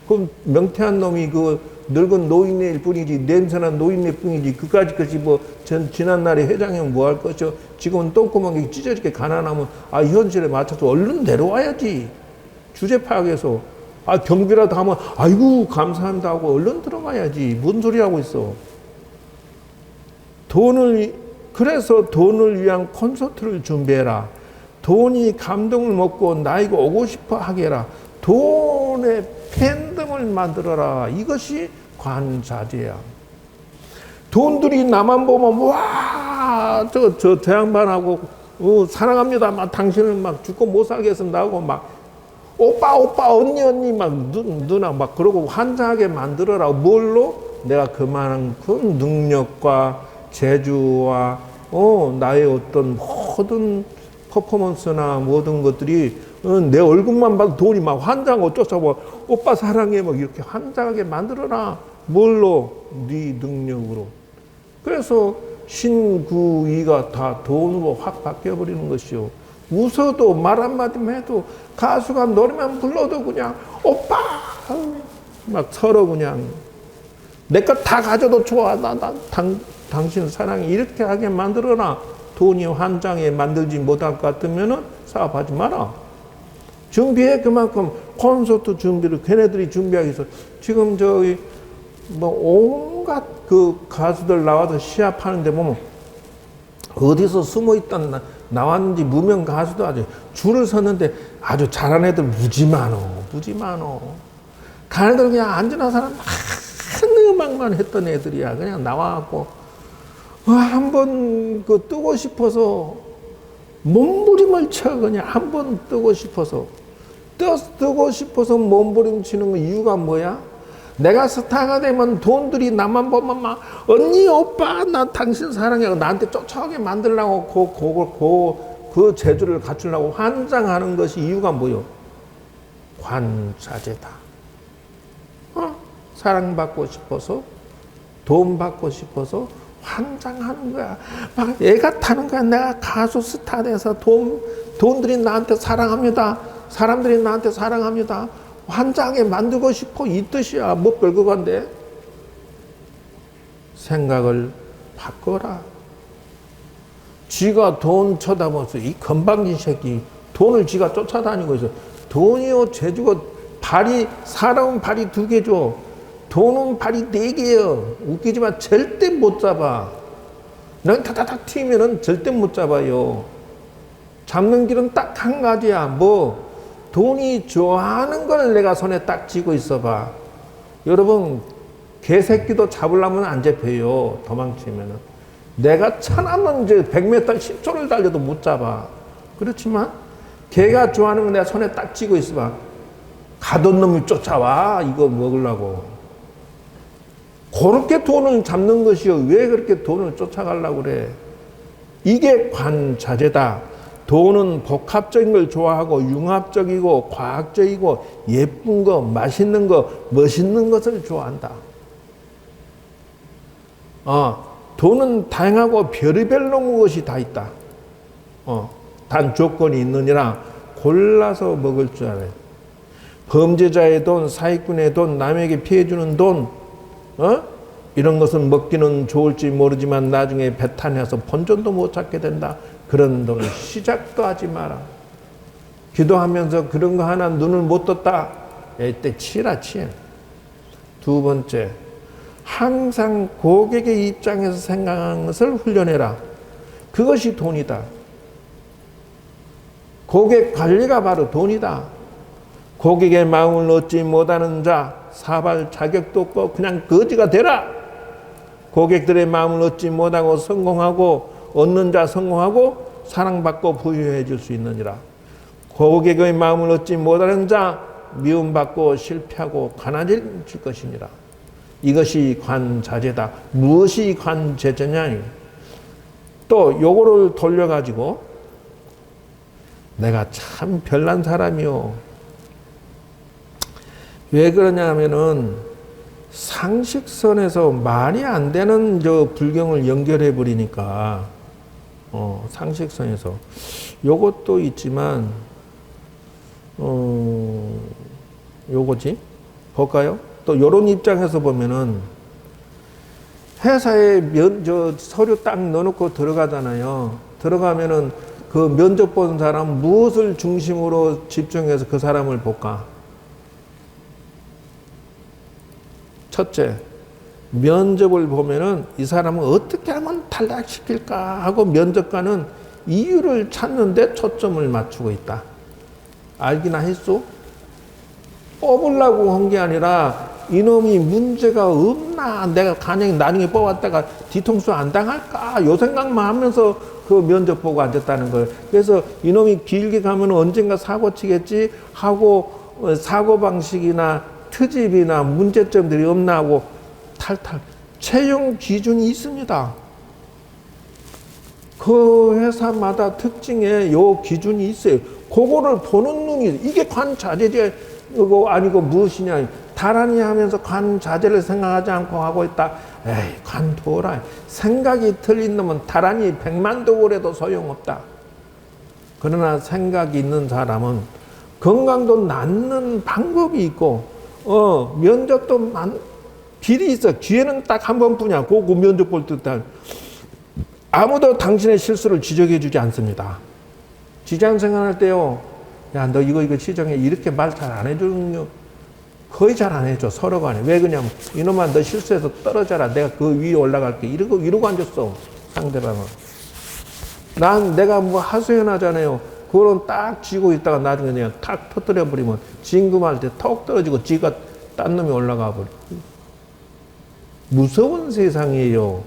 그 명태한 놈이 그 늙은 노인네일 뿐이지 냄새난 노인네 뿐이지 그까지 것이 뭐 지난날에 회장이면 뭐 할 것이요. 지금은 똥구멍이 찢어지게 가난하면 현실에 맞춰서 얼른 내려와야지. 주제 파악해서 경비라도 하면 아이고 감사합니다 하고 얼른 들어가야지. 뭔 소리 하고 있어. 그래서 돈을 위한 콘서트를 준비해라. 돈이 감동을 먹고 나이가 오고 싶어 하게 해라. 돈의 팬덤을 만들어라. 이것이 관자재야. 돈들이 나만 보면 와, 저 양반하고 사랑합니다. 막 당신을 막 죽고 못 살게 해서나고 막 오빠 언니 막 누나 막 그러고 환장하게 만들어라. 뭘로? 내가 그만큼 능력과 재주와 나의 어떤 모든 퍼포먼스나 모든 것들이 내 얼굴만 봐도 돈이 막 환장 어쩌고 오빠 사랑해 막 이렇게 환장하게 만들어놔. 뭘로? 네 능력으로. 그래서 신구이가 다 돈으로 확 바뀌어버리는 것이요. 웃어도 말 한마디만 해도 가수가 노래만 불러도 그냥 오빠 막 서로 그냥 내 것 다 가져도 좋아. 당신 사랑해 이렇게 하게 만들어놔. 돈이 환장에 만들지 못할 것 같으면은 사업하지 마라. 준비해. 그만큼 콘서트 준비를 걔네들이 준비하기 위해서 지금 저기 뭐 온갖 그 가수들 나와서 시합하는데 보면 어디서 숨어 있던 나왔는지 무명 가수도 아주 줄을 섰는데 아주 잘하는 애들 무지 많어. 가네들 그냥 안전한 사람 한 음악만 했던 애들이야. 그냥 나와갖고 한번 그 뜨고 싶어서 몸부림을 쳐. 그냥 한번 뜨고 싶어서 뜨고 싶어서 몸부림치는 거 이유가 뭐야? 내가 스타가 되면 돈들이 나만 보면 막 언니 오빠 나 당신 사랑해 나한테 쫓아오게 만들려고 그 재주를 갖추려고 환장하는 것이 이유가 뭐요? 관자재다. 사랑받고 싶어서 돈 받고 싶어서 환장하는 거야. 막 애가 타는 거야. 내가 가수 스타 돼서 돈들이 나한테 사랑합니다. 사람들이 나한테 사랑합니다. 환장하게 만들고 싶어 이 뜻이야. 뭐 별거 간데. 생각을 바꿔라. 쥐가 돈 쳐다보면서 이 건방진 새끼 돈을 쥐가 쫓아다니고 있어. 돈이요 재주가 발이 사람은 발이 2개죠. 돈은 발이 4개예요. 웃기지만 절대 못 잡아. 넌 타타닥 튀면은 절대 못 잡아요. 잡는 길은 딱 한 가지야. 뭐 돈이 좋아하는 걸 내가 손에 딱 쥐고 있어봐. 여러분 개새끼도 잡으려면 안 잡혀요. 도망치면은. 내가 천하면 이제 100m 10초를 달려도 못 잡아. 그렇지만 개가 좋아하는 거 내가 손에 딱 쥐고 있어봐. 가던 놈이 쫓아와. 이거 먹으려고. 그렇게 돈을 잡는 것이요. 왜 그렇게 돈을 쫓아가려고 그래? 이게 관자재다. 돈은 복합적인 걸 좋아하고 융합적이고 과학적이고 예쁜 거, 맛있는 거, 멋있는 것을 좋아한다. 돈은 다양하고 별의별 놈의 것이 다 있다. 단 조건이 있느니라 골라서 먹을 줄 알아요. 범죄자의 돈, 사기꾼의 돈, 남에게 피해주는 돈, 이런 것은 먹기는 좋을지 모르지만 나중에 배탈해서 본전도 못 찾게 된다. 그런 돈을 시작도 하지 마라. 기도하면서 그런 거 하나 눈을 못 떴다. 이때 치라. 2번째, 항상 고객의 입장에서 생각하는 것을 훈련해라. 그것이 돈이다. 고객 관리가 바로 돈이다. 고객의 마음을 얻지 못하는 자 사발 자격도 없고 그냥 거지가 되라. 고객들의 마음을 얻지 못하고 성공하고 얻는 자 성공하고 사랑받고 부유해 줄 수 있느니라. 고객의 마음을 얻지 못하는 자 미움받고 실패하고 가난해질 것이니라. 이것이 관자재다. 무엇이 관자재냐? 또 요거를 돌려가지고 내가 참 별난 사람이요. 왜 그러냐 하면은 상식선에서 말이 안 되는 저 불경을 연결해 버리니까 상식선에서 요것도 있지만 요거지 볼까요? 또 요런 입장에서 보면은 회사에 서류 딱 넣어놓고 들어가잖아요. 들어가면은 그 면접 보는 사람 무엇을 중심으로 집중해서 그 사람을 볼까? 첫째, 면접을 보면은 이 사람을 어떻게 하면 탈락시킬까 하고 면접관은 이유를 찾는데 초점을 맞추고 있다. 알기나 했소? 뽑으려고 한 게 아니라 이놈이 문제가 없나? 내가 간행히 나중에 뽑았다가 뒤통수 안 당할까? 요 생각만 하면서 그 면접 보고 앉았다는 거예요. 그래서 이놈이 길게 가면 언젠가 사고 치겠지 하고 사고방식이나 트집이나 문제점들이 없나 하고 탈탈 채용 기준이 있습니다. 그 회사마다 특징에 요 기준이 있어요. 그거를 보는 눈이, 이게 관자재가 아니고 무엇이냐. 다란히 하면서 관자재를 생각하지 않고 하고 있다. 에이, 관도라. 생각이 틀린 놈은 다란히 100만도 오래도 소용없다. 그러나 생각이 있는 사람은 건강도 낳는 방법이 있고, 면접도 길이 있어. 기회는 딱 한 번뿐이야. 그 면접 볼 때 아무도 당신의 실수를 지적해 주지 않습니다. 직장 생활할 때요, 야, 너 이거 지정해. 이렇게 말 잘 안 해주는 거 거의 잘 안 해줘. 서로 간에. 왜 그러냐면, 이놈아, 너 실수해서 떨어져라. 내가 그 위에 올라갈게. 이러고 앉았어. 상대방은. 내가 뭐 하소연하잖아요. 그거는 딱 쥐고 있다가 나중에 그냥 탁 터뜨려버리면, 진금할 때 턱 떨어지고 지가 딴 놈이 올라가 버려. 무서운 세상이에요.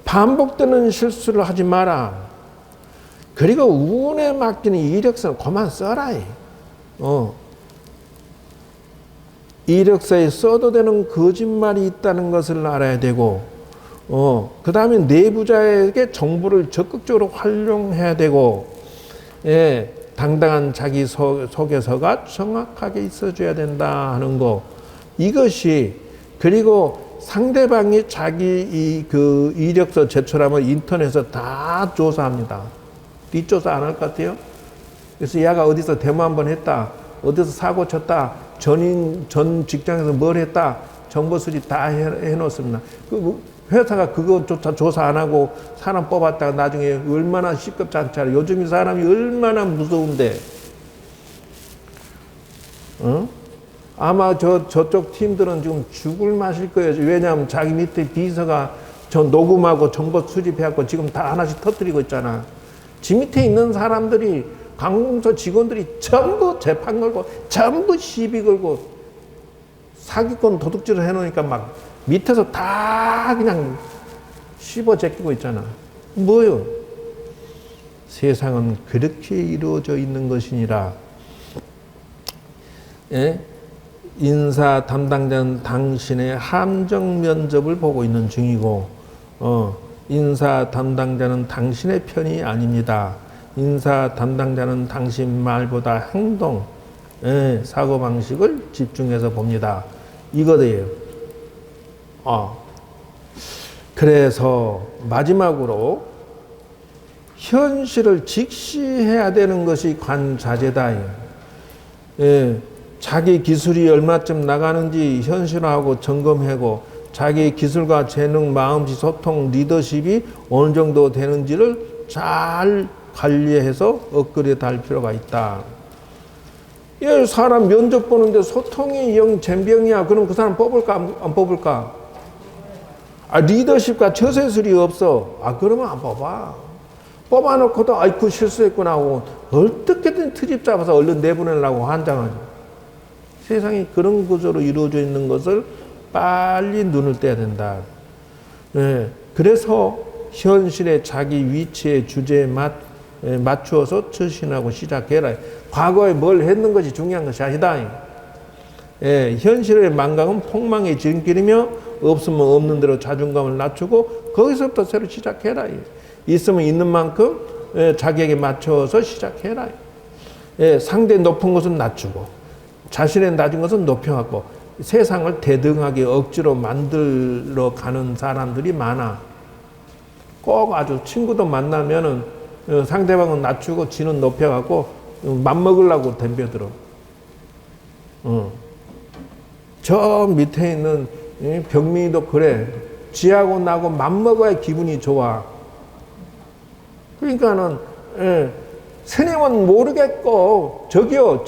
반복되는 실수를 하지 마라. 그리고 운에 맡기는 이력서는 그만 써라. 이력서에 써도 되는 거짓말이 있다는 것을 알아야 되고, 그 다음에 내부자에게 정보를 적극적으로 활용해야 되고, 예, 당당한 자기 소개서가 정확하게 있어줘야 된다 하는 거. 이것이, 그리고 상대방이 자기 그 이력서 제출하면 인터넷에서 다 조사합니다. 뒷조사 안 할 것 같아요? 그래서 얘가 어디서 데모 한번 했다. 어디서 사고 쳤다. 전 직장에서 뭘 했다. 정보 수집 다 해놓습니다. 그 회사가 그거조차 조사 안 하고 사람 뽑았다가 나중에 얼마나 시급장치하라. 요즘 사람이 얼마나 무서운데. 아마 저쪽 팀들은 지금 죽을 맛일 거예요. 왜냐하면 자기 밑에 비서가 저 녹음하고 정보 수집해갖고 지금 다 하나씩 터뜨리고 있잖아. 지 밑에 있는 사람들이, 관공서 직원들이 전부 재판 걸고, 전부 시비 걸고, 사기꾼 도둑질을 해놓으니까 막 밑에서 다 그냥 씹어 제끼고 있잖아. 뭐요? 세상은 그렇게 이루어져 있는 것이니라. 예? 인사 담당자는 당신의 함정 면접을 보고 있는 중이고, 인사 담당자는 당신의 편이 아닙니다. 인사 담당자는 당신 말보다 행동, 사고방식을 집중해서 봅니다. 이거예요. 그래서 마지막으로 현실을 직시해야 되는 것이 관자재다. 예. 자기 기술이 얼마쯤 나가는지 현실화하고 점검하고, 자기 기술과 재능, 마음씨, 소통, 리더십이 어느 정도 되는지를 잘 관리해서 업그레이드 할 필요가 있다. 예, 사람 면접 보는데 소통이 영 젬병이야. 그럼 그 사람 뽑을까, 안 뽑을까? 리더십과 처세술이 없어. 그러면 안 뽑아. 뽑아놓고도, 그 실수했구나 하고, 어떻게든 트집 잡아서 얼른 내보내려고 한장하지. 세상이 그런 구조로 이루어져 있는 것을 빨리 눈을 떼야 된다. 예, 그래서 현실의 자기 위치의 주제에 맞추어서 처신하고 시작해라. 과거에 뭘 했는 것이 중요한 것이 아니다. 예, 현실의 망각은 폭망의 지름길이며, 없으면 없는 대로 자존감을 낮추고 거기서부터 새로 시작해라. 있으면 있는 만큼 자기에게 맞춰서 시작해라. 예, 상대 높은 것은 낮추고 자신의 낮은 것은 높여갖고 세상을 대등하게 억지로 만들어 가는 사람들이 많아. 꼭 아주 친구도 만나면은 상대방은 낮추고 지는 높여갖고 맘먹으려고 덤벼들어. 저 밑에 있는 병민이도 그래. 지하고 나고 맘먹어야 기분이 좋아. 그러니까는 스님은 모르겠고, 저기요,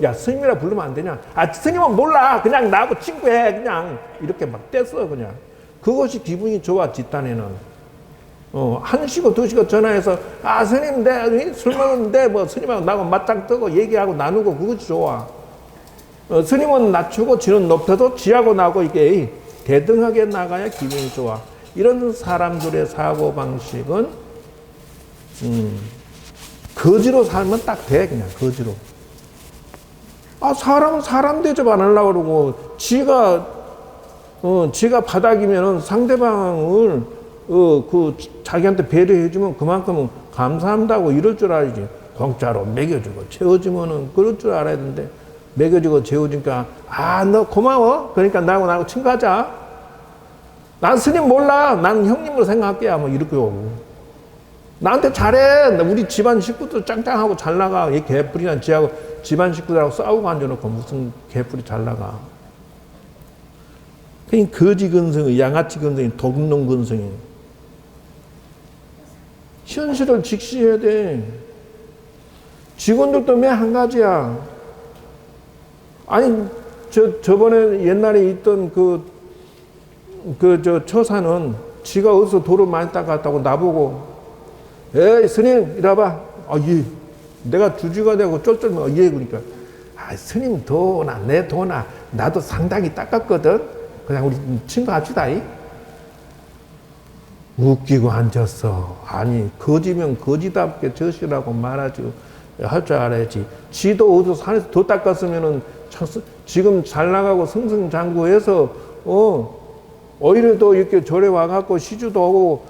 야, 스님이라 부르면 안 되냐? 스님은 몰라. 그냥 나하고 친구해. 그냥. 이렇게 막 뗐어, 그냥. 그것이 기분이 좋아, 뒷단에는. 1시고 2시고 전화해서, 스님, 술 먹었는데, 뭐, 스님하고 나하고 맞짱 뜨고 얘기하고 나누고, 그것이 좋아. 스님은 낮추고 지는 높여도 지하고 나하고 이게 대등하게 나가야 기분이 좋아. 이런 사람들의 사고방식은, 거지로 살면 딱 돼, 그냥, 거지로. 사람은 사람 대접 안 하려고 그러고, 지가 바닥이면은 상대방을, 자기한테 배려해주면 그만큼 감사한다고 이럴 줄 알지. 공짜로 먹여주고 채워주면은 그럴 줄 알아야 되는데, 먹여주고 채워주니까, 너 고마워. 그러니까 나하고 친구하자. 난 스님 몰라. 나는 형님으로 생각할게. 뭐 이렇게 오고. 나한테 잘해. 우리 집안 식구들 짱짱하고 잘 나가. 이 개뿔이나 지하고 집안 식구들하고 싸우고 앉아놓고 무슨 개뿔이 잘 나가. 그냥 거지 근성이, 양아치 근성이, 도둑놈 근성이. 현실을 직시해야 돼. 직원들도 매 한 가지야. 아니, 저번에 옛날에 있던 처사는 지가 어디서 돌을 많이 닦았다고 나보고, 에이, 스님, 이리 와봐. 예. 내가 주지가 되고 쫄쫄면, 예, 그러니까. 스님 도나, 내 도나, 나도 상당히 닦았거든. 그냥 우리 친구 합시다. 웃기고 앉았어. 아니, 거지면 거지답게 저시라고 말하지. 할 줄 알아야지. 지도 어디서 산에서 더 닦았으면은 지금 잘 나가고 승승장구해서 오히려 더 이렇게 절에 와갖고 시주도 하고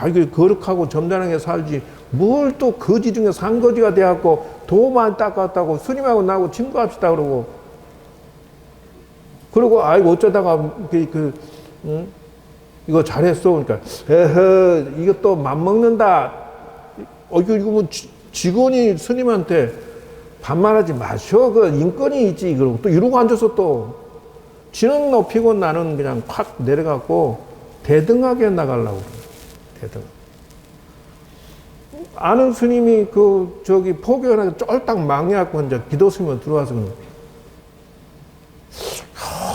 이게 거룩하고 점잖하게 살지. 뭘 또 거지 중에 상거지가 돼갖고 도만 닦았다고 스님하고 나하고 친구합시다 그러고. 그리고 어쩌다가 이거 잘했어. 그러니까 이거 또 맘먹는다. 이거 뭐 직원이 스님한테 반말하지 마셔. 그 인권이 있지. 그러고 또 이러고 앉아서 또 지는 높이고 나는 그냥 확 내려갖고 대등하게 나가려고 그래. 대등. 아는 스님이 포교원한테 쫄딱 망해갖고 이제 기도 스님으로 들어와서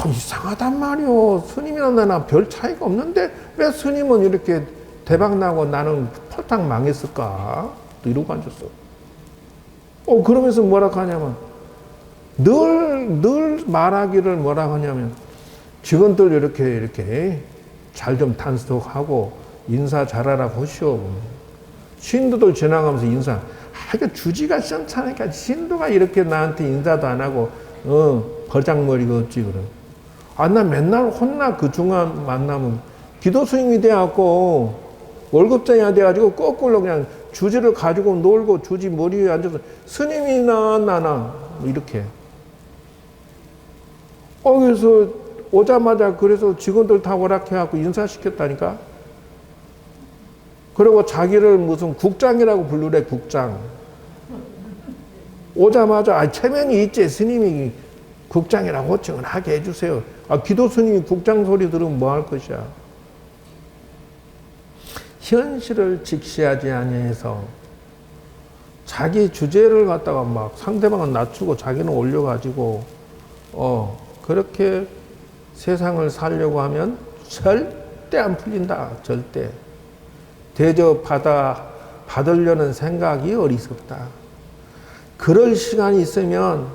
이상하단 말이오. 스님이랑 나랑 별 차이가 없는데 왜 스님은 이렇게 대박나고 나는 폴딱 망했을까? 또 이러고 앉았어. 그러면서 뭐라 하냐면, 늘 말하기를 뭐라 하냐면, 직원들 이렇게 잘 좀 단속하고 인사 잘하라고 하시오. 신도들 지나가면서 인사. 이거 주지가 시원찮으니까 신도가 이렇게 나한테 인사도 안 하고, 버장머리가 없지, 그럼. 나 맨날 혼나, 그 중간 만나면. 기도 스님이 돼갖고, 월급쟁이가 돼가지고, 거꾸로 그냥 주지를 가지고 놀고, 주지 머리 위에 앉아서, 스님이나, 나나, 이렇게. 그래서, 오자마자, 그래서 직원들 다 오락해갖고 인사시켰다니까? 그리고 자기를 무슨 국장이라고 부르래, 국장. 오자마자, 체면이 있지, 스님이 국장이라고 호칭을 하게 해주세요. 기도 스님이 국장 소리 들으면 뭐 할 것이야. 현실을 직시하지 아니해서 자기 주제를 갖다가 막 상대방은 낮추고 자기는 올려가지고 그렇게 세상을 살려고 하면 절대 안 풀린다. 절대. 받으려는 생각이 어리석다. 그럴 시간이 있으면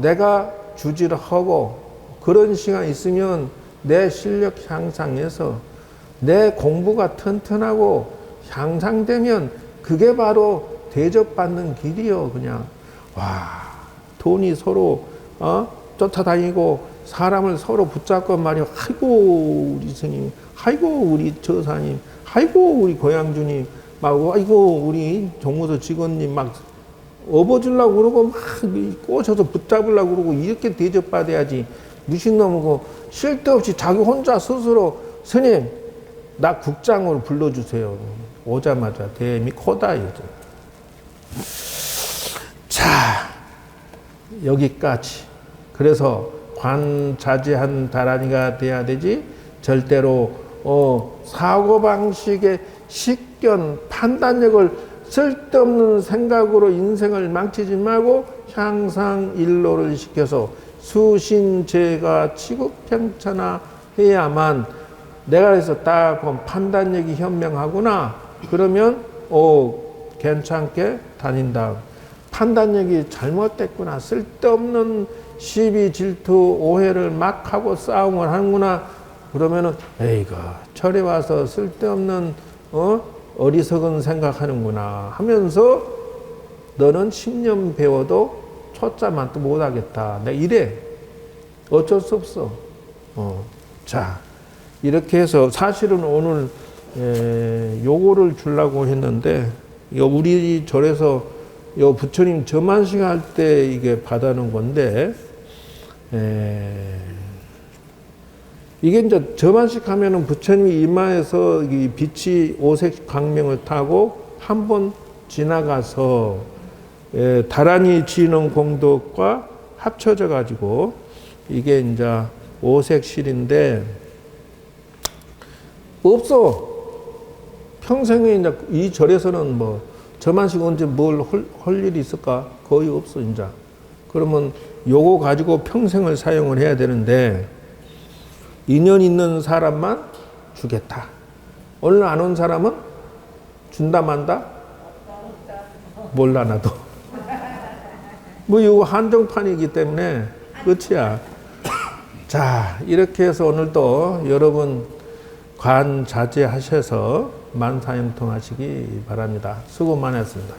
내가 주지를 하고 그런 시간이 있으면 내 실력 향상해서 내 공부가 튼튼하고 향상되면 그게 바로 대접받는 길이요. 그냥 돈이 서로 쫓아다니고 사람을 서로 붙잡고 말이요. 아이고 우리 스님, 아이고 우리 저사님, 아이고 우리 고양주님, 아이고 우리 종무소 직원님 막 업어주려고 그러고 막 꼬셔서 붙잡으려고 그러고 이렇게 대접받아야지. 무신놈이고 쓸데없이 자기 혼자 스스로 스님 나 국장으로 불러주세요. 오자마자 대미 코다 이제. 자 여기까지. 그래서 관자재한 다란이가 돼야 되지. 절대로 사고방식의 식견 판단력을 쓸데없는 생각으로 인생을 망치지 말고 향상일로를 시켜서 수신제가 치국평천하 해야만 내가 그래서 딱 판단력이 현명하구나. 그러면 괜찮게 다닌다. 판단력이 잘못됐구나. 쓸데없는 시비 질투 오해를 막 하고 싸움을 하는구나. 그러면은 에이그 절에 와서 쓸데없는 어리석은 생각하는구나 하면서 너는 10년 배워도 초짜만 또 못하겠다. 내가 이래. 어쩔 수 없어. 자, 이렇게 해서 사실은 오늘 요거를 주려고 했는데 우리 절에서 요 부처님 저만식 할 때 이게 받아놓은 건데 이게 이제 저만식 하면은 부처님이 이마에서 이 빛이 오색 광명을 타고 한 번 지나가서 다란히 지는 공덕과 합쳐져 가지고 이게 이제 오색실인데 없어. 평생에 이제 이 절에서는 뭐 저만식 언제 뭘 할 일이 있을까? 거의 없어 이제. 그러면 요거 가지고 평생을 사용을 해야 되는데 인연 있는 사람만 주겠다. 오늘 안 온 사람은 준다 만다? 몰라 나도. 뭐 이거 한정판이기 때문에 끝이야. 자, 이렇게 해서 오늘도 여러분 관자제하셔서 만사형통하시기 바랍니다. 수고 많으셨습니다.